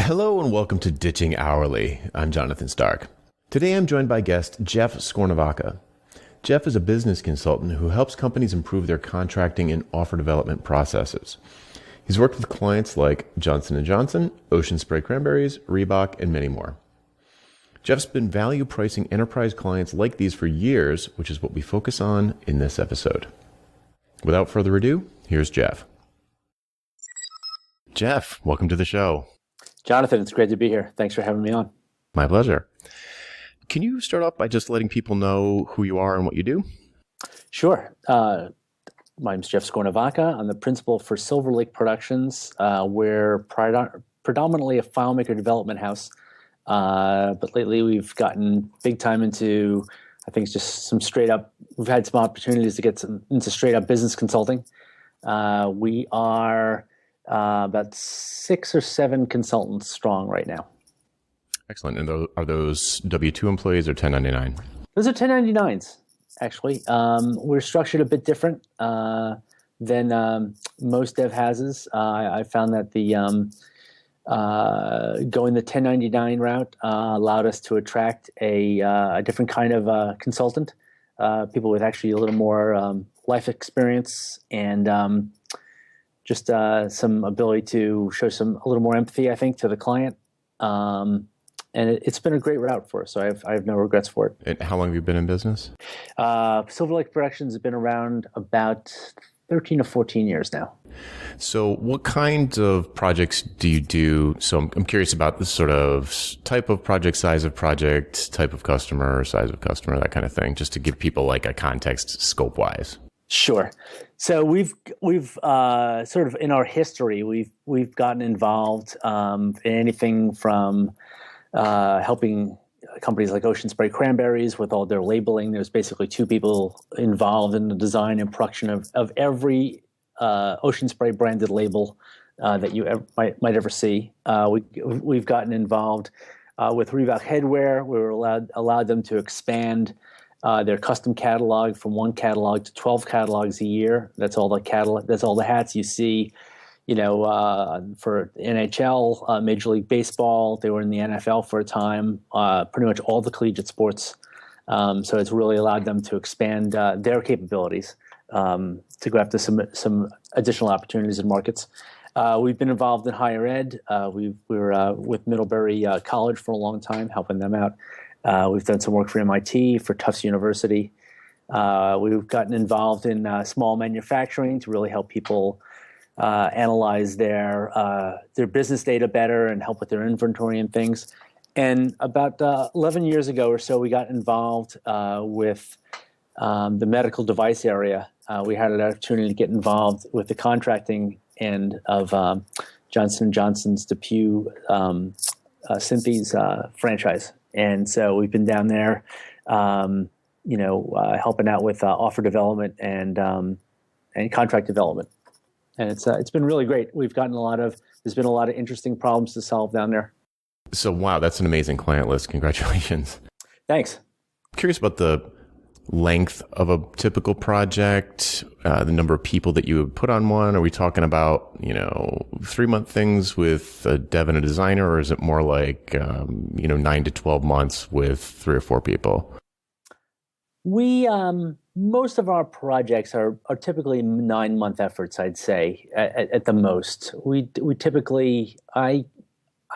Hello and welcome to Ditching Hourly. I'm Jonathan Stark. Today I'm joined by guest Jeff Scornavacca. Jeff is a business consultant who helps companies improve their contracting and offer development processes. He's worked with clients like Johnson & Johnson, Ocean Spray Cranberries, Reebok, and many more. Jeff's been value pricing enterprise clients like these for years, which is what we focus on in this episode. Without further ado, here's Jeff. Jeff, welcome to the show. Jonathan, it's great to be here. Thanks for having me on. My pleasure. Can you start off by just letting people know who you are and what you do? Sure. My name's Jeff Scornavacca. I'm the principal for Silver Lake Productions. We're predominantly a FileMaker development house, but lately we've gotten big time into, I think, just some straight up, we've had some opportunities to get into straight up business consulting. We are about 6 or 7 consultants strong right now. Excellent. And are those W-2 employees or 1099? Those are 1099s, actually. We're structured a bit different than most dev houses. I found that the going the 1099 route allowed us to attract a different kind of consultant, people with actually a little more life experience and just some ability to show a little more empathy, I think, to the client. And it's been a great route for us, so I have no regrets for it. And how long have you been in business? Silver Lake Productions has been around about 13 to 14 years now. So what kind of projects do you do? So I'm curious about the sort of type of project, size of project, type of customer, size of customer, that kind of thing, just to give people like a context scope-wise. Sure. So we've sort of in our history, we've gotten involved in anything from helping companies like Ocean Spray Cranberries with all their labeling. There's basically 2 people involved in the design and production of every Ocean Spray branded label that you might ever see. We've gotten involved with Reebok headwear. We were allowed them to expand their custom catalog from 1 catalog to 12 catalogs a year. That's all the hats you see. For NHL, Major League Baseball, they were in the NFL for a time, pretty much all the collegiate sports. So it's really allowed them to expand their capabilities to go after some additional opportunities in markets. We've been involved in higher ed. We were with Middlebury College for a long time, helping them out. We've done some work for MIT, for Tufts University. We've gotten involved in small manufacturing to really help people analyze their business data better and help with their inventory and things. And about 11 years ago or so, we got involved with the medical device area. We had an opportunity to get involved with the contracting end of Johnson & Johnson's DePuy Synthes franchise. And so we've been down there, helping out with offer development and contract development. And it's been really great. There's been a lot of interesting problems to solve down there. So, wow, that's an amazing client list. Congratulations. Thanks. I'm curious about the length of a typical project, the number of people that you would put on one. Are we talking about, 3-month things with a dev and a designer, or is it more like, 9 to 12 months with 3 or 4 people? We, most of our projects are typically 9-month efforts, I'd say, at the most. We typically, I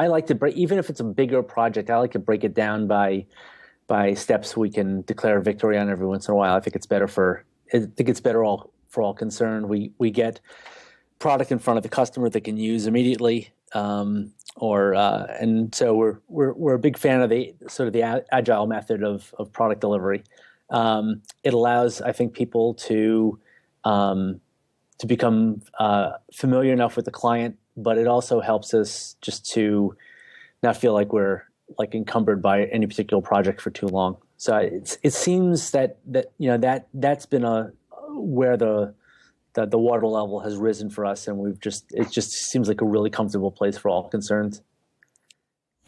like to break, even if it's a bigger project, I like to break it down by steps we can declare victory on every once in a while. I think it's better for all concerned. We get product in front of the customer that can use immediately, and so we're a big fan of the agile method of product delivery. It allows, I think, people to become familiar enough with the client, but it also helps us just to not feel like we're encumbered by any particular project for too long. So it seems that's been where the water level has risen for us, and it just seems like a really comfortable place for all concerned.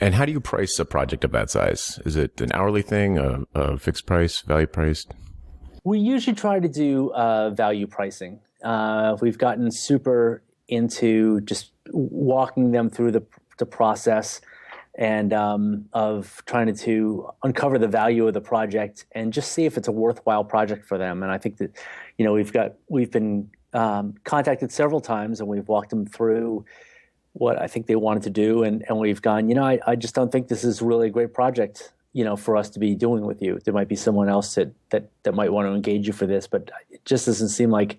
And how do you price a project of that size? Is it an hourly thing, a fixed price, value priced? We usually try to do value pricing. We've gotten super into just walking them through the process and of trying to uncover the value of the project and just see if it's a worthwhile project for them. And I think that, we've been contacted several times, and we've walked them through what I think they wanted to do, and we've gone, I just don't think this is really a great project, for us to be doing with you. There might be someone else that might want to engage you for this, but it just doesn't seem like,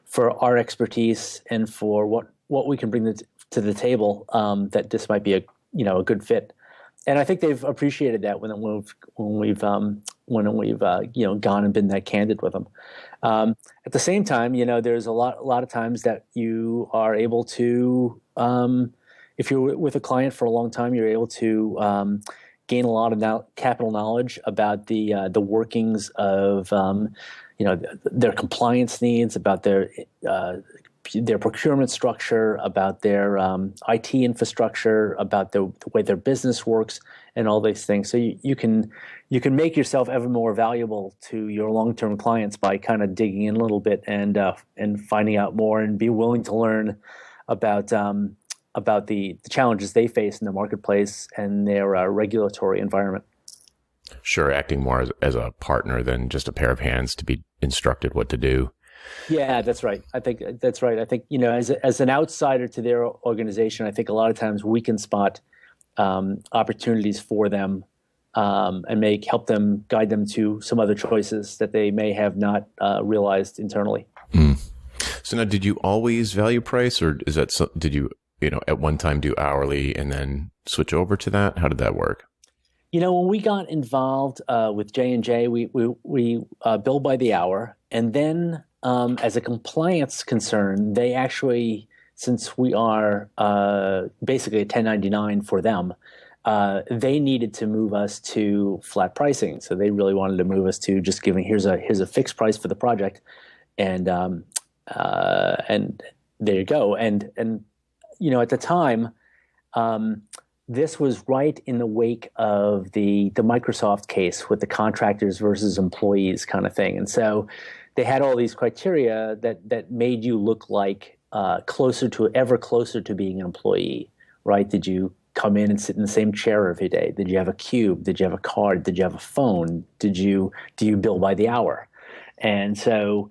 for our expertise and for what we can bring to the table, that this might be a good fit. And I think they've appreciated that when we've gone and been that candid with them. At the same time, there's a lot of times that you are able to, if you're with a client for a long time, you're able to gain a lot of capital knowledge about the workings of their compliance needs, about their procurement structure, about their IT infrastructure, about the way their business works, and all these things. So you can make yourself ever more valuable to your long-term clients by kind of digging in a little bit and finding out more, and be willing to learn about the challenges they face in the marketplace and their regulatory environment. Sure, acting more as a partner than just a pair of hands to be instructed what to do. Yeah, that's right. I think that's right. I think, as an outsider to their organization, I think a lot of times we can spot opportunities for them and help them, guide them to some other choices that they may have not realized internally. Mm. So now, did you always value price, or did you at one time do hourly and then switch over to that? How did that work? When we got involved with J&J, we bill by the hour, and then as a compliance concern, they actually, since we are basically a 1099 for them, they needed to move us to flat pricing. So they really wanted to move us to just giving here's a fixed price for the project, and there you go. And at the time, this was right in the wake of the Microsoft case with the contractors versus employees kind of thing. And so they had all these criteria that made you look like ever closer to being an employee, right? Did you come in and sit in the same chair every day? Did you have a cube? Did you have a card? Did you have a phone? Do you bill by the hour? And so,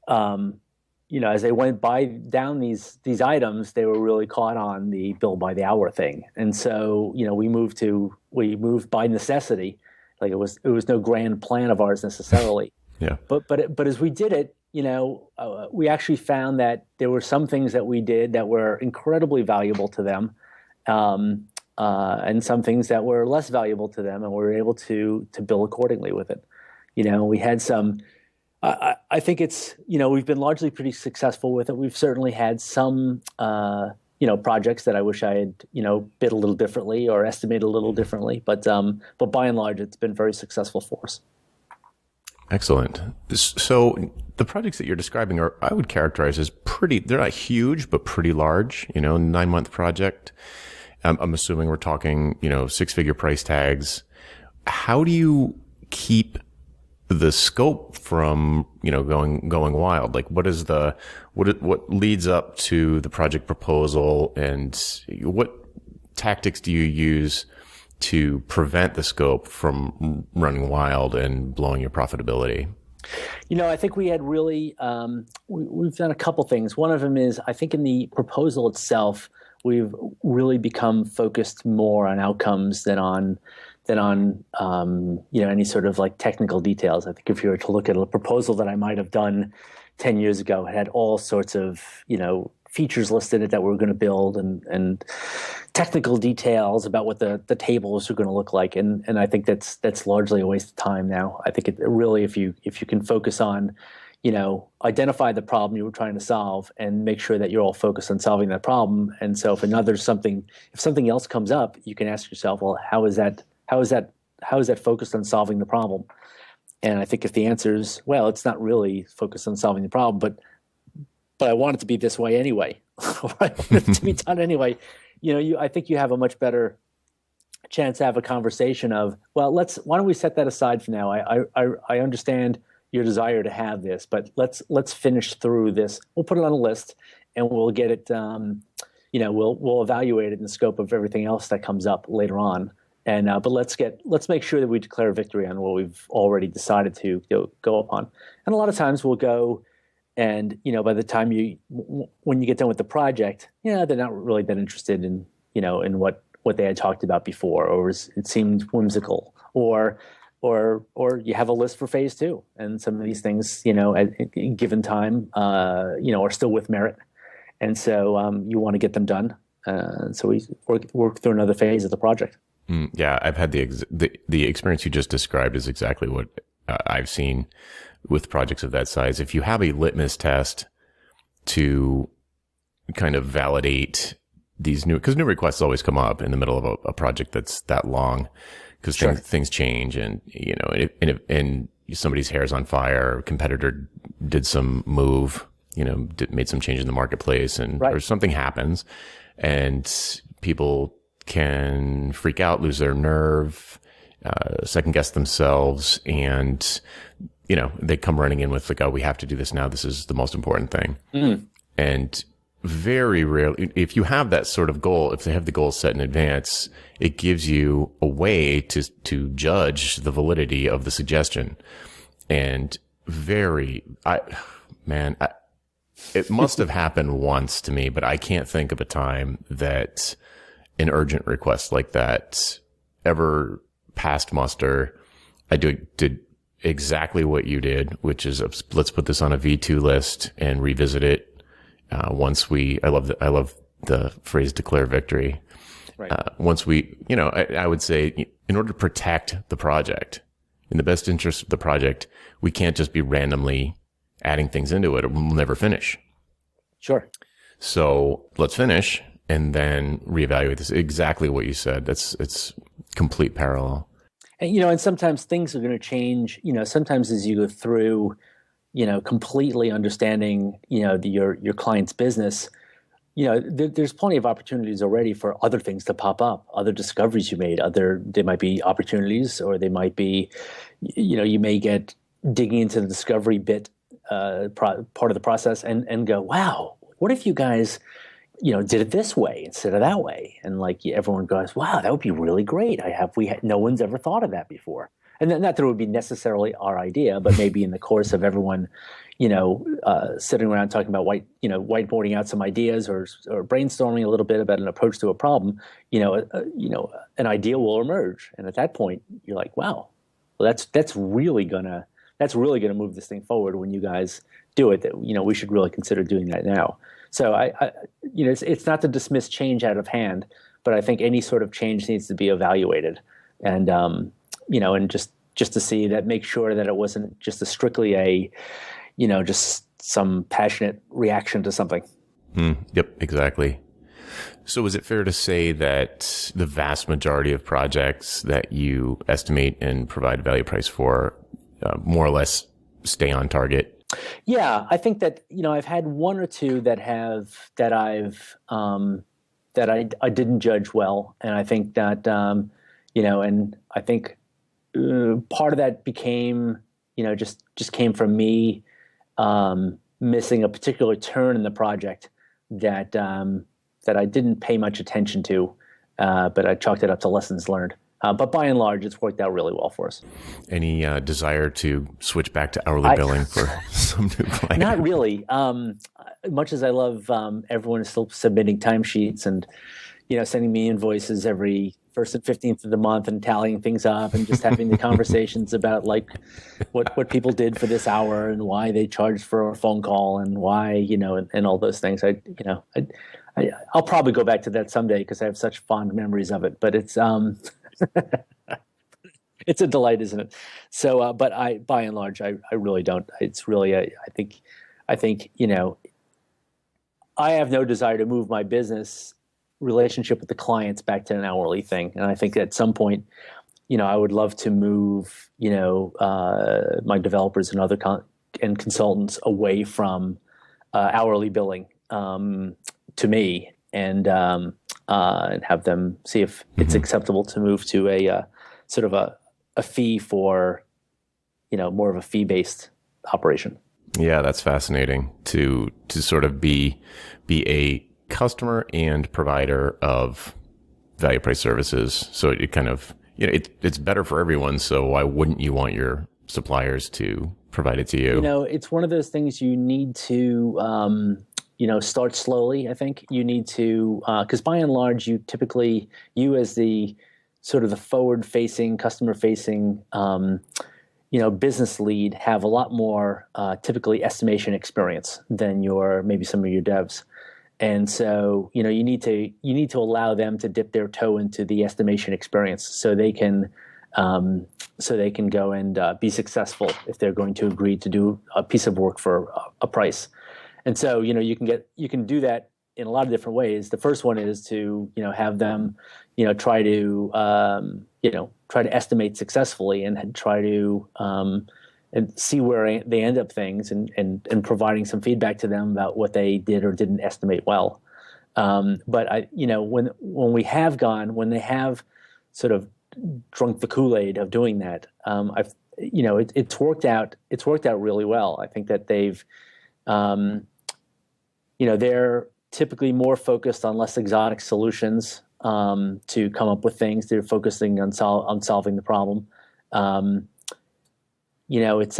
as they went down these items, they were really caught on the bill by the hour thing. And so, we moved by necessity. Like it was no grand plan of ours necessarily. Yeah. But as we did it, we actually found that there were some things that we did that were incredibly valuable to them, and some things that were less valuable to them, and we were able to bill accordingly with it. We had some. I think it's, we've been largely pretty successful with it. We've certainly had some, projects that I wish I had, bid a little differently or estimated a little differently. But by and large, it's been very successful for us. Excellent. So the projects that you're describing I would characterize as they're not huge, but pretty large, 9-month project. I'm assuming we're talking, 6-figure price tags. How do you keep the scope from going wild? Like what leads up to the project proposal, and what tactics do you use to prevent the scope from running wild and blowing your profitability? I think we had really we've done a couple things. One of them is, I think in the proposal itself, we've really become focused more on outcomes than on any sort of like technical details. I think if you were to look at a proposal that I might have done 10 years ago, it had all sorts of features listed in it that we were going to build, and technical details about what the tables are going to look like. And I think that's largely a waste of time now. I think it really, if you can focus on identify the problem you were trying to solve and make sure that you're all focused on solving that problem. And so if something else comes up, you can ask yourself, well, how is that focused on solving the problem? And I think if the answer is, well, it's not really focused on solving the problem, but I want it to be this way anyway, or I want it to be done anyway, I think you have a much better chance to have a conversation of, well, why don't we set that aside for now? I understand your desire to have this, but let's finish through this. We'll put it on a list, and we'll get it we'll evaluate it in the scope of everything else that comes up later on. And but let's make sure that we declare victory on what we've already decided to go upon. And a lot of times we'll go, and by the time when you get done with the project, they're not really that interested in in what they had talked about before, or it seemed whimsical, or you have a list for phase two, and some of these things at given time are still with merit, and so you want to get them done. So we work through another phase of the project. Yeah, I've had the experience you just described is exactly what I've seen with projects of that size. If you have a litmus test to kind of validate these because new requests always come up in the middle of a project that's that long, because Sure. things change, and and somebody's hair's on fire, a competitor did some move, made some change in the marketplace, and Right. or something happens, and people can freak out, lose their nerve, second guess themselves, and they come running in with like, oh, we have to do this now. This is the most important thing. And very rarely, if you have that sort of goal, if they have the goal set in advance, it gives you a way to judge the validity of the suggestion. And it must have happened once to me, but I can't think of a time that an urgent request like that ever passed muster. I did exactly what you did, which is let's put this on a V2 list and revisit it I love the phrase declare victory. Right. Once we, I would say in order to protect the project, in the best interest of the project, we can't just be randomly adding things into it, or we'll never finish. Sure. So let's finish and then reevaluate this. Exactly what you said. It's complete parallel. And and sometimes things are going to change. Sometimes as you go through, completely understanding, your client's business, there's plenty of opportunities already for other things to pop up, other discoveries you made. There might be opportunities, or they might be, you may get digging into the discovery bit, part of the process, and go, wow, what if you guys did it this way instead of that way? And like everyone goes, wow, that would be really great. No one's ever thought of that before. And not that it would be necessarily our idea, but maybe in the course of everyone, sitting around talking about whiteboarding out some ideas, or brainstorming a little bit about an approach to a problem, an idea will emerge. And at that point, you're like, wow, well, that's really gonna move this thing forward when you guys do it. That we should really consider doing that now. So it's not to dismiss change out of hand, but I think any sort of change needs to be evaluated, and and just to see that, make sure that it wasn't just strictly just some passionate reaction to something. Yep, exactly. So is it fair to say that the vast majority of projects that you estimate and provide a value price for more or less stay on target? Yeah, I think that I've had one or two that I didn't judge well, and I think that and I think part of that became just came from me missing a particular turn in the project that I didn't pay much attention to, but I chalked it up to lessons learned. But by and large, it's worked out really well for us. Any desire to switch back to hourly billing for some new client? Not really. Much as I love everyone is still submitting timesheets and sending me invoices every 1st and 15th of the month and tallying things up and just having the conversations about like what people did for this hour and why they charged for a phone call and why and all those things. I'll probably go back to that someday because I have such fond memories of it. But it's it's a delight, isn't it? So, but by and large, I really don't. It's really, I think, I have no desire to move my business relationship with the clients back to an hourly thing. And I think at some point, I would love to move, my developers and other and consultants away from hourly billing to me, and have them see if it's acceptable to move to a sort of a fee for, more of a fee-based operation. Yeah, that's fascinating to sort of be a customer and provider of value price services. So it kind of, it's better for everyone. So why wouldn't you want your suppliers to provide it to you? It's one of those things you need to, start slowly. I think you need to, because by and large, you as the sort of the forward-facing, customer-facing, business lead have a lot more typically estimation experience than maybe some of your devs. And so, you need to allow them to dip their toe into the estimation experience so they can go and be successful if they're going to agree to do a piece of work for a price. And so, you can do that in a lot of different ways. The first one is to, have them, try to estimate successfully and try to and see where they end up things and providing some feedback to them about what they did or didn't estimate well. But when they have sort of drunk the Kool-Aid of doing that, it's worked out. It's worked out really well. I think that they've, they're typically more focused on less exotic solutions to come up with things. They're focusing on solving the problem. It's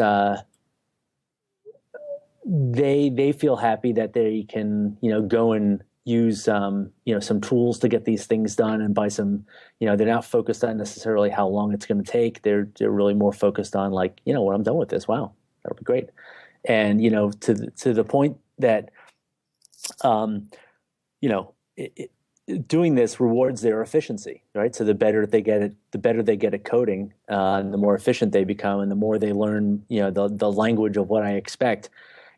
they feel happy that they can go and use some tools to get these things done, and by some they're not focused on necessarily how long it's going to take. They're really more focused on when I'm done with this, wow, that'll be great. And to the point that doing this rewards their efficiency, right? So the better they get at coding, and the more efficient they become, and the more they learn, the language of what I expect,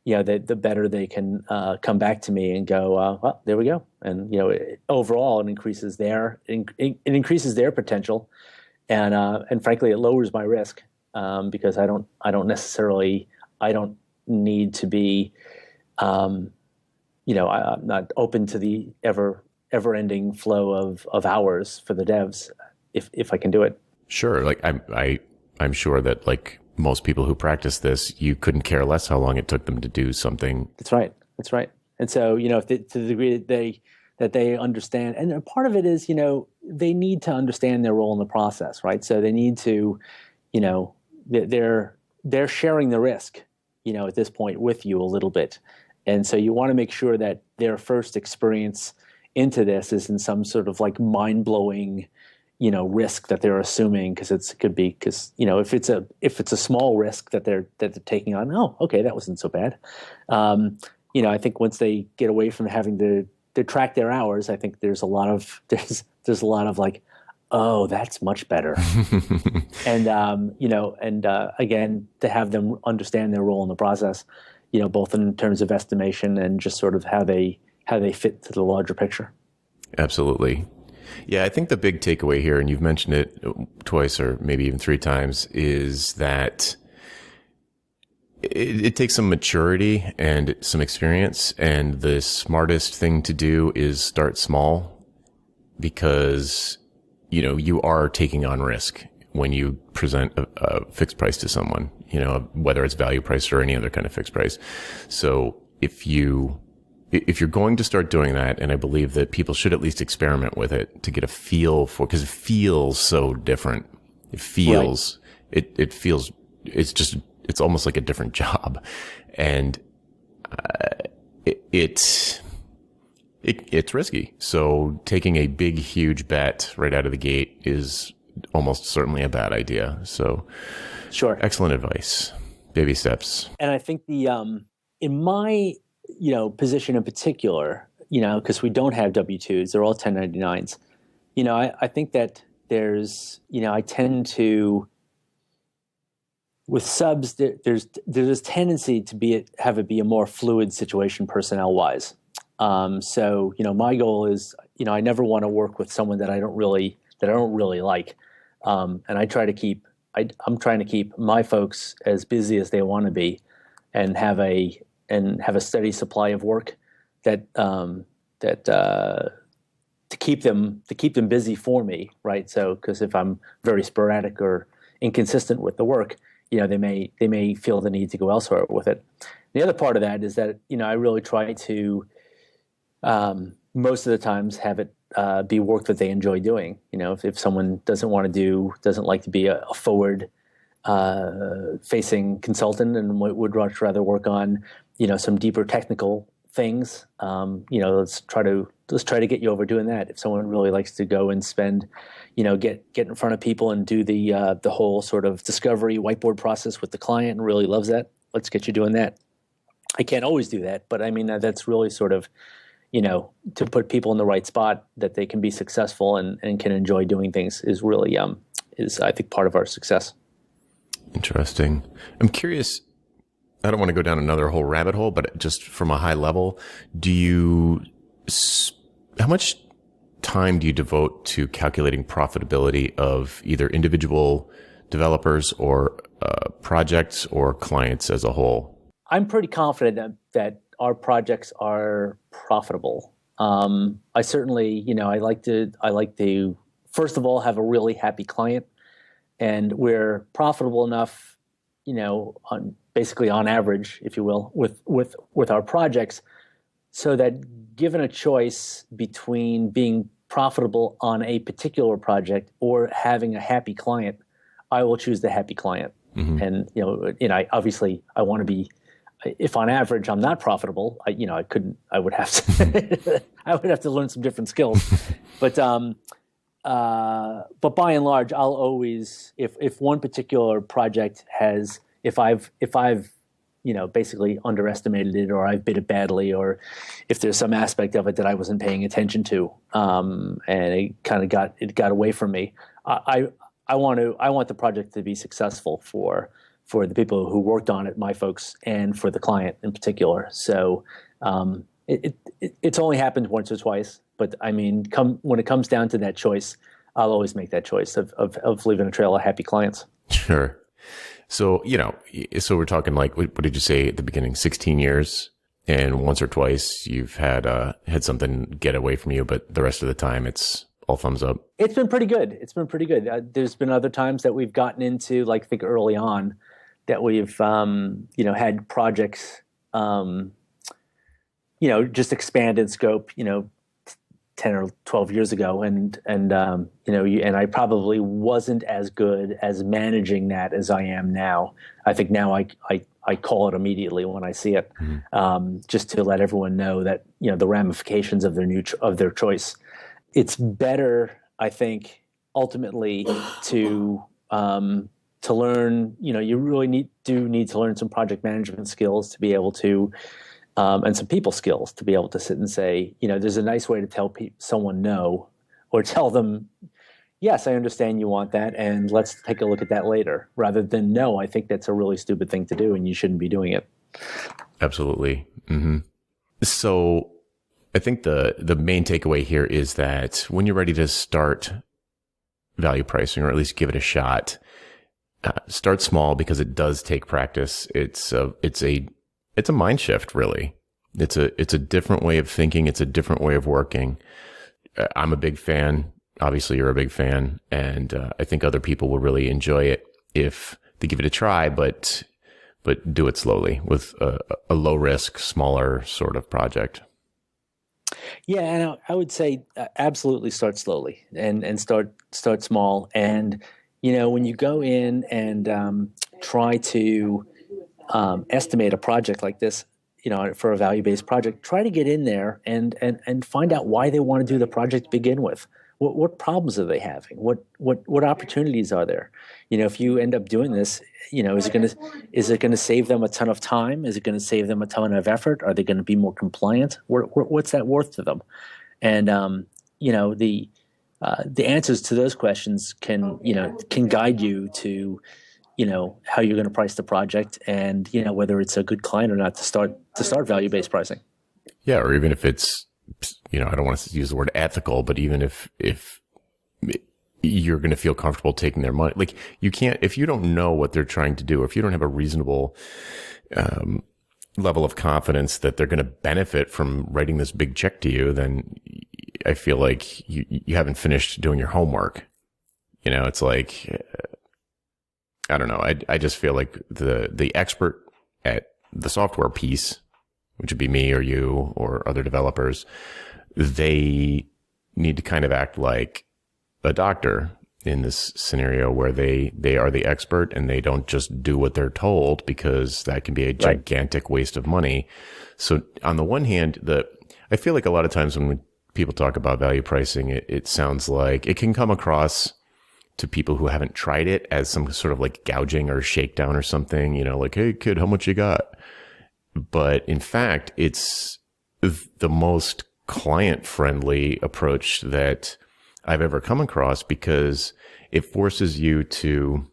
the better they can come back to me and go, well, there we go. And overall, it increases their potential, and frankly, it lowers my risk because I don't need to be, I'm not open to the ever-ending flow of hours for the devs if I can do it. Sure. Like I'm sure that like most people who practice this, you couldn't care less how long it took them to do something. That's right. And so, to the degree that they understand, and part of it is, they need to understand their role in the process, right? So they need to, they're sharing the risk, at this point with you a little bit. And so you want to make sure that their first experience into this is in some sort of like mind-blowing, risk that they're assuming, because if it's a small risk that they're taking on, oh, okay, that wasn't so bad. I think once they get away from having to track their hours, I think there's a lot of like, oh, that's much better. And again, to have them understand their role in the process, both in terms of estimation and just sort of how they fit to the larger picture. Absolutely. Yeah, I think the big takeaway here, and you've mentioned it twice or maybe even 3 times, is that it takes some maturity and some experience, and the smartest thing to do is start small, because you are taking on risk when you present a fixed price to someone, whether it's value price or any other kind of fixed price. So if you're going to start doing that, and I believe that people should at least experiment with it to get a feel for, because it feels so different. It feels, right. It feels, it's almost like a different job. And, it's risky. So taking a big, huge bet right out of the gate is almost certainly a bad idea. So sure. Excellent advice. Baby steps. And I think in my, position in particular, because we don't have W-2s, they're all 1099s. I think that there's, I tend to, with subs, there's this tendency to have it be a more fluid situation personnel wise. So, my goal is, I never want to work with someone that I don't really like. And I try to keep, I'm trying to keep my folks as busy as they want to be, and have a steady supply of work that to keep them busy for me, right? So, because if I'm very sporadic or inconsistent with the work, they may feel the need to go elsewhere with it. The other part of that is that I really try to most of the times have it be work that they enjoy doing. If someone doesn't like to be a forward facing consultant and would much rather work on, some deeper technical things, let's try to get you over doing that. If someone really likes to go and spend, get in front of people and do the whole sort of discovery whiteboard process with the client and really loves that, let's get you doing that. I can't always do that, but I mean, that's really sort of, to put people in the right spot that they can be successful and can enjoy doing things is really, is I think part of our success. Interesting. I'm curious, I don't want to go down another whole rabbit hole, but just from a high level, how much time do you devote to calculating profitability of either individual developers or projects or clients as a whole? I'm pretty confident that our projects are profitable. I certainly, I like to first of all have a really happy client, and we're profitable enough, basically on average, if you will, with our projects, so that given a choice between being profitable on a particular project or having a happy client, I will choose the happy client. Mm-hmm. And obviously I want to be. If on average I'm not profitable, I would have to I would have to learn some different skills. But by and large, I'll always, if one particular project has, if I've basically underestimated it, or I've bid it badly, or if there's some aspect of it that I wasn't paying attention to, and it kind of got away from me, I want the project to be successful for the people who worked on it, my folks, and for the client in particular. So it's only happened once or twice, but I mean, when it comes down to that choice, I'll always make that choice of leaving a trail of happy clients. Sure. So, so we're talking like, what did you say at the beginning? 16 years, and once or twice you've had something get away from you, but the rest of the time it's all thumbs up. It's been pretty good. There's been other times that we've gotten into, like, I think early on, that we've had projects just expand in scope 10 or 12 years ago, and I probably wasn't as good as managing that as I am now. I think now I call it immediately when I see it, just to let everyone know that the ramifications of their choice. It's better, I think, ultimately to learn, you really need to learn some project management skills to be able to, and some people skills to be able to sit and say, there's a nice way to tell someone no, or tell them, yes, I understand you want that, and let's take a look at that later, rather than no, I think that's a really stupid thing to do and you shouldn't be doing it. Absolutely. Mm-hmm. So I think the main takeaway here is that when you're ready to start value pricing, or at least give it a shot, start small, because it does take practice. It's a mind shift, really. It's a different way of thinking. It's a different way of working. I'm a big fan. Obviously, you're a big fan, and I think other people will really enjoy it if they give it a try. But do it slowly with a low risk, smaller sort of project. Yeah, and I would say absolutely start slowly and start small. And when you go in and try to estimate a project like this, for a value-based project, try to get in there and find out why they want to do the project to begin with. What problems are they having? What opportunities are there? If you end up doing this, is it going to save them a ton of time? Is it going to save them a ton of effort? Are they going to be more compliant? What's that worth to them? And the answers to those questions can guide you to how you're going to price the project, and whether it's a good client or not to start value-based pricing. Yeah, or even if it's, I don't want to use the word ethical, but even if you're going to feel comfortable taking their money, like, you can't, if you don't know what they're trying to do, or if you don't have a reasonable level of confidence that they're going to benefit from writing this big check to you, then I feel like you haven't finished doing your homework. It's like, I don't know. I just feel like the expert at the software piece, which would be me or you or other developers, they need to kind of act like a doctor in this scenario where they are the expert and they don't just do what they're told, because that can be a gigantic waste of money. So on the one hand, I feel like a lot of times when people talk about value pricing, it sounds like it can come across to people who haven't tried it as some sort of like gouging or shakedown or something, like, hey kid, how much you got? But in fact, it's the most client friendly approach that I've ever come across, because it forces you to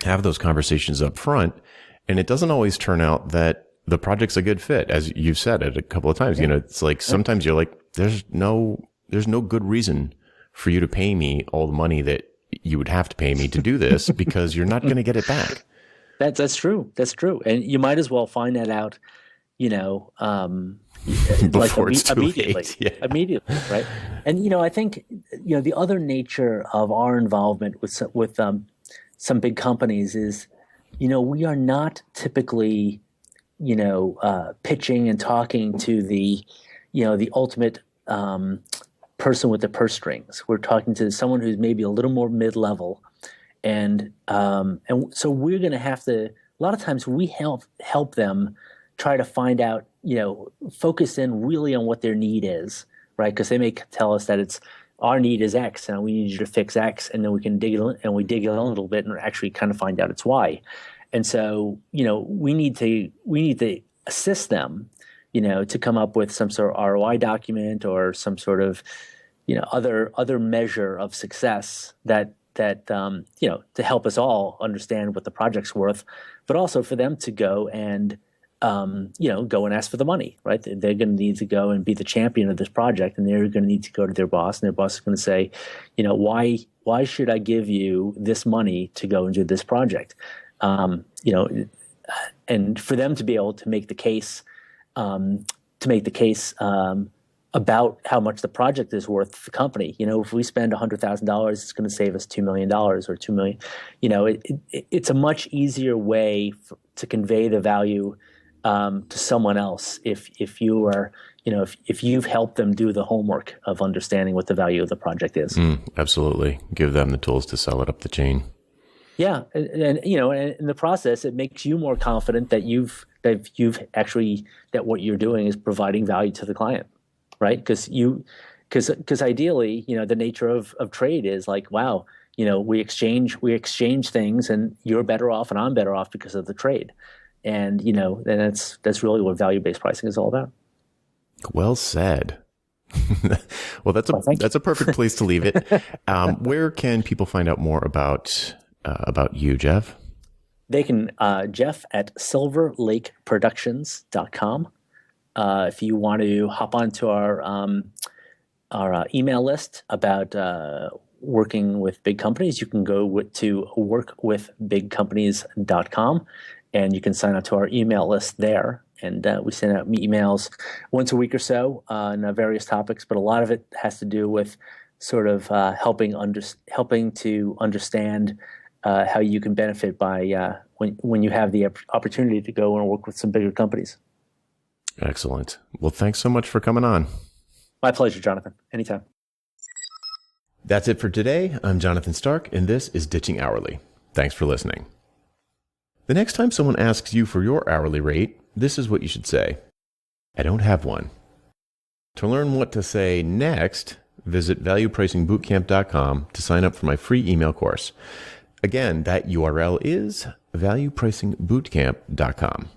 have those conversations up front. And it doesn't always turn out that the project's a good fit. As you've said it a couple of times, it's like sometimes you're like, there's no good reason for you to pay me all the money that you would have to pay me to do this, because you're not going to get it back. That's true. That's true. And you might as well find that out, Before it's too immediately, late. Yeah. immediately, right? And I think the other nature of our involvement with some big companies is, we are not typically, pitching and talking to the ultimate person with the purse strings. We're talking to someone who's maybe a little more mid-level, and so we're going to have to. A lot of times we help them try to find out, focus in really on what their need is, right? Because they may tell us that our need is X and we need you to fix X, and then we can dig in a little bit and actually kind of find out it's Y. And so, we need to assist them, to come up with some sort of ROI document or some sort of, other measure of success that to help us all understand what the project's worth, but also for them to go and go and ask for the money, right? They're going to need to go and be the champion of this project, and they're going to need to go to their boss, and their boss is going to say, why should I give you this money to go and do this project? And for them to be able to make the case, about how much the project is worth to the company. If we spend $100,000, it's going to save us $2 million or $2 million. It's a much easier way to convey the value to someone else if you are, if you've helped them do the homework of understanding what the value of the project is. Absolutely. Give them the tools to sell it up the chain. Yeah. And in the process, it makes you more confident that that what you're doing is providing value to the client, right? Because ideally, the nature of trade is like, wow, we exchange things, and you're better off and I'm better off because of the trade. And, then that's really what value-based pricing is all about. Well said. Well, that's a perfect place to leave it. Where can people find out more about you, Jeff? They can, Jeff at silverlakeproductions.com. If you want to hop onto our email list about working with big companies, you can go to workwithbigcompanies.com, and you can sign up to our email list there. And we send out emails once a week or so on various topics, but a lot of it has to do with sort of helping to understand how you can benefit by when you have the opportunity to go and work with some bigger companies. Excellent. Well, thanks so much for coming on. My pleasure, Jonathan. Anytime. That's it for today. I'm Jonathan Stark, and this is Ditching Hourly. Thanks for listening. The next time someone asks you for your hourly rate, this is what you should say: I don't have one. To learn what to say next, visit valuepricingbootcamp.com to sign up for my free email course. Again, that URL is valuepricingbootcamp.com.